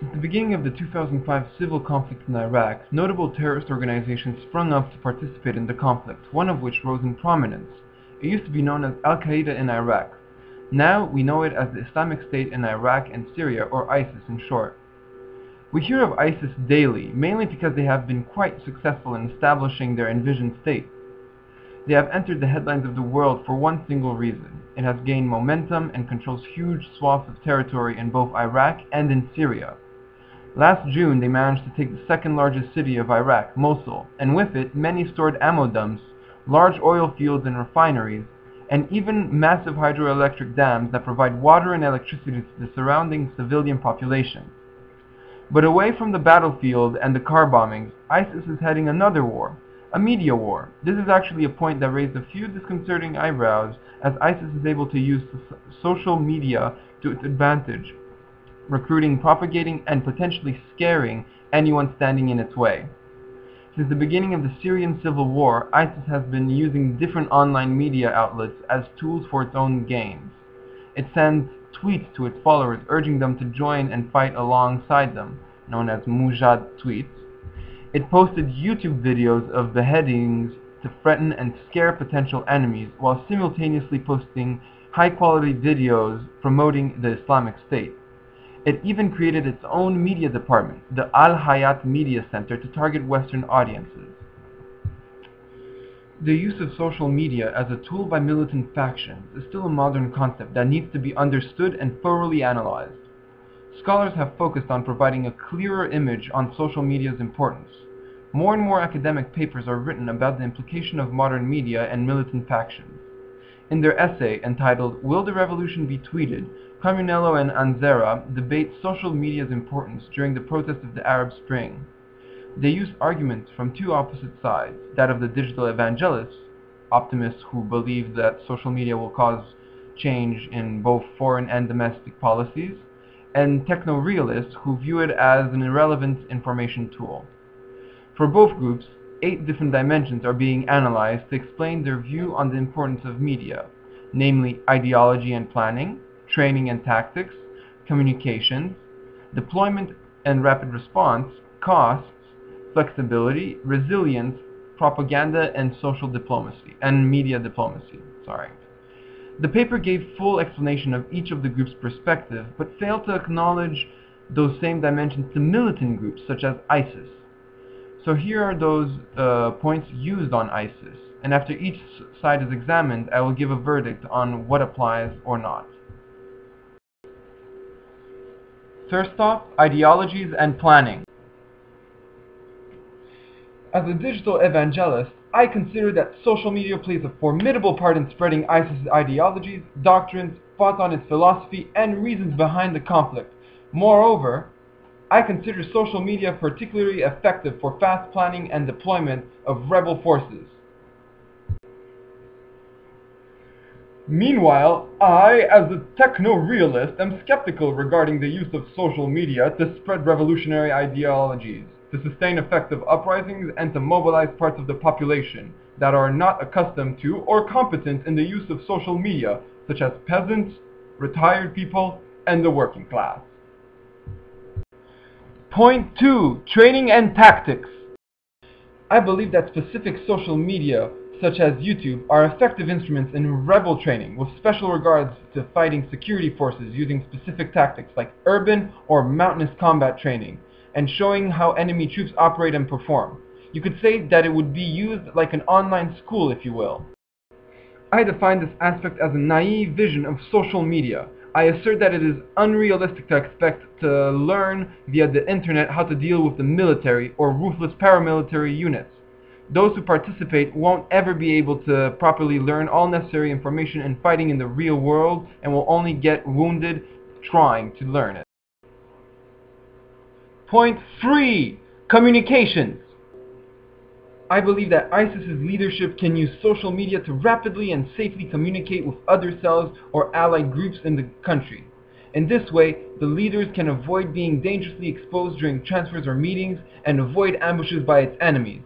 Since the beginning of the 2005 civil conflict in Iraq, notable terrorist organizations sprung up to participate in the conflict, one of which rose in prominence. It used to be known as Al-Qaeda in Iraq. Now we know it as the Islamic State in Iraq and Syria, or ISIS in short. We hear of ISIS daily, mainly because they have been quite successful in establishing their envisioned state. They have entered the headlines of the world for one single reason. It has gained momentum and controls huge swaths of territory in both Iraq and in Syria. Last June, they managed to take the second largest city of Iraq, Mosul, and with it, many stored ammo dumps, large oil fields and refineries, and even massive hydroelectric dams that provide water and electricity to the surrounding civilian population. But away from the battlefield and the car bombings, ISIS is heading another war, a media war. This is actually a point that raised a few disconcerting eyebrows, as ISIS is able to use social media to its advantage, recruiting, propagating, and potentially scaring anyone standing in its way. Since the beginning of the Syrian civil war, ISIS has been using different online media outlets as tools for its own gains. It sends tweets to its followers urging them to join and fight alongside them, known as Mujahid tweets. It posted YouTube videos of beheadings to threaten and scare potential enemies, while simultaneously posting high-quality videos promoting the Islamic State. It even created its own media department, the Al-Hayat Media Center, to target Western audiences. The use of social media as a tool by militant factions is still a modern concept that needs to be understood and thoroughly analyzed. Scholars have focused on providing a clearer image on social media's importance. More and more academic papers are written about the implication of modern media and militant factions. In their essay entitled "Will the Revolution Be Tweeted?", Carminello and Anzera debate social media's importance during the protests of the Arab Spring. They use arguments from two opposite sides, that of the digital evangelists, optimists who believe that social media will cause change in both foreign and domestic policies, and techno-realists who view it as an irrelevant information tool. For both groups, 8 different dimensions are being analyzed to explain their view on the importance of media, namely ideology and planning, training and tactics, communications, deployment and rapid response, costs, flexibility, resilience, propaganda, and social diplomacy, and media diplomacy. The paper gave full explanation of each of the groups' perspective, but failed to acknowledge those same dimensions to militant groups such as ISIS. So here are those points used on ISIS, and after each side is examined, I will give a verdict on what applies or not. First off, ideologies and planning. As a digital evangelist, I consider that social media plays a formidable part in spreading ISIS's ideologies, doctrines, thoughts on its philosophy, and reasons behind the conflict. Moreover, I consider social media particularly effective for fast planning and deployment of rebel forces. Meanwhile, I, as a techno-realist, am skeptical regarding the use of social media to spread revolutionary ideologies, to sustain effective uprisings, and to mobilize parts of the population that are not accustomed to or competent in the use of social media, such as peasants, retired people, and the working class. Point 2. Training and tactics. I believe that specific social media, such as YouTube, are effective instruments in rebel training, with special regards to fighting security forces using specific tactics like urban or mountainous combat training, and showing how enemy troops operate and perform. You could say that it would be used like an online school, if you will. I define this aspect as a naive vision of social media. I assert that it is unrealistic to expect to learn via the internet how to deal with the military or ruthless paramilitary units. Those who participate won't ever be able to properly learn all necessary information in fighting in the real world, and will only get wounded trying to learn it. Point 3. Communications. I believe that ISIS's leadership can use social media to rapidly and safely communicate with other cells or allied groups in the country. In this way, the leaders can avoid being dangerously exposed during transfers or meetings, and avoid ambushes by its enemies.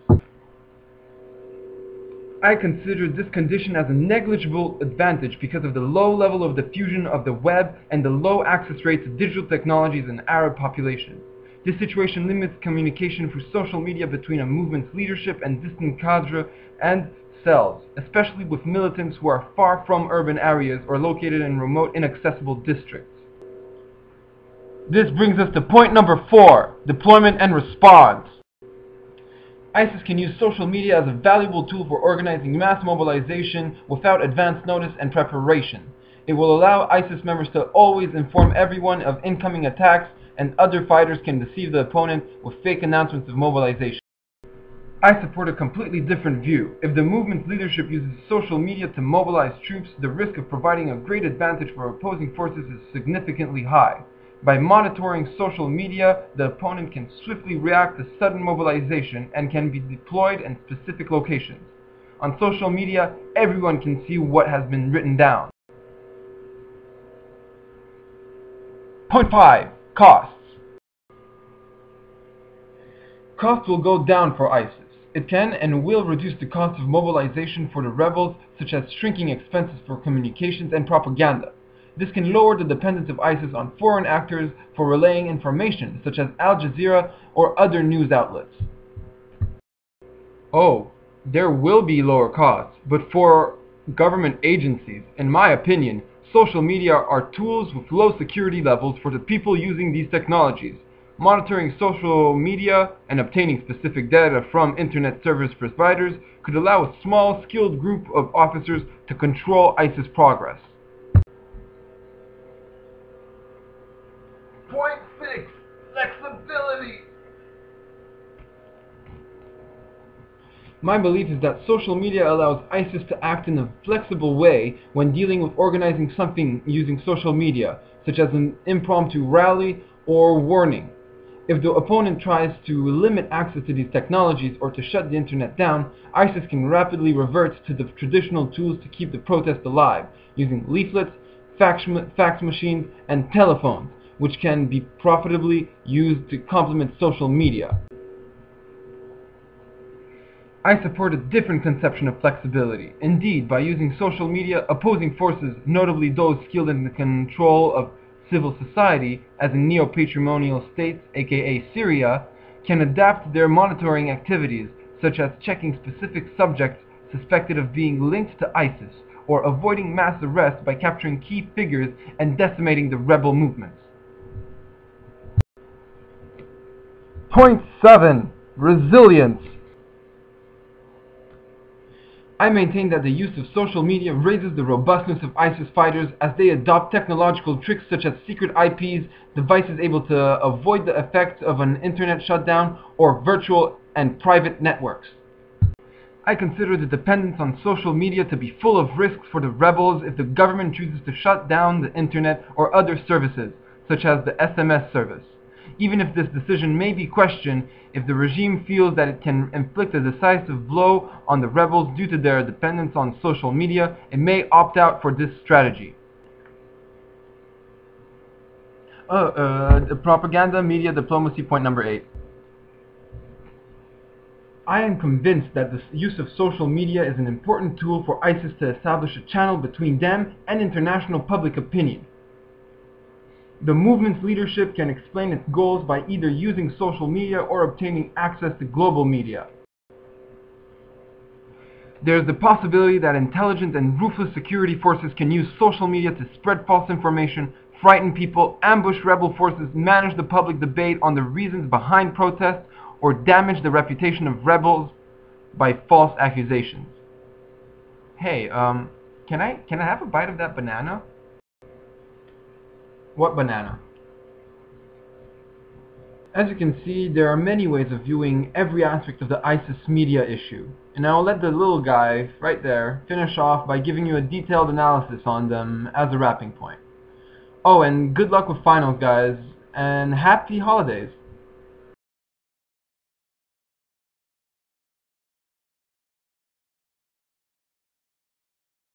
I consider this condition as a negligible advantage because of the low level of diffusion of the web and the low access rates of digital technologies in Arab populations. This situation limits communication through social media between a movement's leadership and distant cadre and cells, especially with militants who are far from urban areas or located in remote, inaccessible districts. This brings us to point number 4, deployment and response. ISIS can use social media as a valuable tool for organizing mass mobilization without advance notice and preparation. It will allow ISIS members to always inform everyone of incoming attacks, and other fighters can deceive the opponent with fake announcements of mobilization. I support a completely different view. If the movement's leadership uses social media to mobilize troops, the risk of providing a great advantage for opposing forces is significantly high. By monitoring social media, the opponent can swiftly react to sudden mobilization and can be deployed in specific locations. On social media, everyone can see what has been written down. Point 5. Costs. Costs will go down for ISIS. It can and will reduce the cost of mobilization for the rebels, such as shrinking expenses for communications and propaganda. This can lower the dependence of ISIS on foreign actors for relaying information, such as Al Jazeera or other news outlets. Oh, there will be lower costs, but for government agencies, in my opinion, social media are tools with low security levels for the people using these technologies. Monitoring social media and obtaining specific data from internet service providers could allow a small, skilled group of officers to control ISIS progress. Point 6. Flexibility. My belief is that social media allows ISIS to act in a flexible way when dealing with organizing something using social media, such as an impromptu rally or warning. If the opponent tries to limit access to these technologies or to shut the internet down, ISIS can rapidly revert to the traditional tools to keep the protest alive, using leaflets, fax machines, and telephones, which can be profitably used to complement social media. I support a different conception of flexibility. Indeed, by using social media, opposing forces, notably those skilled in the control of civil society, as in neo-patrimonial states, aka Syria, can adapt their monitoring activities, such as checking specific subjects suspected of being linked to ISIS, or avoiding mass arrests by capturing key figures and decimating the rebel movements. Point 7. Resilience. I maintain that the use of social media raises the robustness of ISIS fighters as they adopt technological tricks such as secret IPs, devices able to avoid the effects of an internet shutdown, or virtual and private networks. I consider the dependence on social media to be full of risks for the rebels if the government chooses to shut down the internet or other services, such as the SMS service. Even if this decision may be questioned, if the regime feels that it can inflict a decisive blow on the rebels due to their dependence on social media, it may opt out for this strategy. Propaganda, media, diplomacy, point number 8. I am convinced that the use of social media is an important tool for ISIS to establish a channel between them and international public opinion. The movement's leadership can explain its goals by either using social media or obtaining access to global media. There is the possibility that intelligent and ruthless security forces can use social media to spread false information, frighten people, ambush rebel forces, manage the public debate on the reasons behind protests, or damage the reputation of rebels by false accusations. Hey, can I have a bite of that banana? What banana? As you can see, there are many ways of viewing every aspect of the ISIS media issue, and I will let the little guy, right there, finish off by giving you a detailed analysis on them as a wrapping point. Oh, and good luck with finals, guys, and happy holidays!